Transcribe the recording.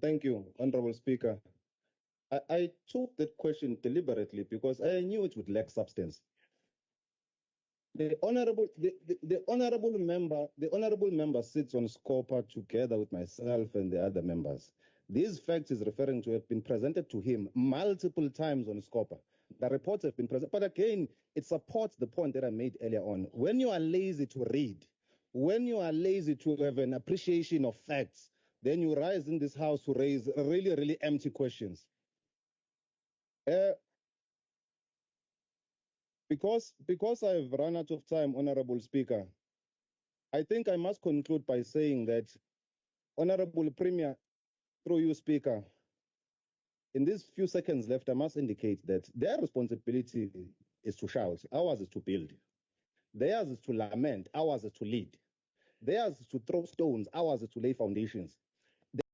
Thank you, Honorable Speaker. I took that question deliberately because I knew it would lack substance. The honorable member sits on Scopa together with myself and the other members. These facts he's referring to have been presented to him multiple times on Scopa. The reports have been presented, but again, it supports the point that I made earlier on. When you are lazy to read, when you are lazy to have an appreciation of facts, then you rise in this house to raise really, really empty questions. Uh, because I've run out of time, Honorable Speaker, I think I must conclude by saying that, Honorable Premier, through you, Speaker, in these few seconds left, I must indicate that their responsibility is to shout, ours is to build. Theirs is to lament, ours is to lead. Theirs is to throw stones, ours is to lay foundations.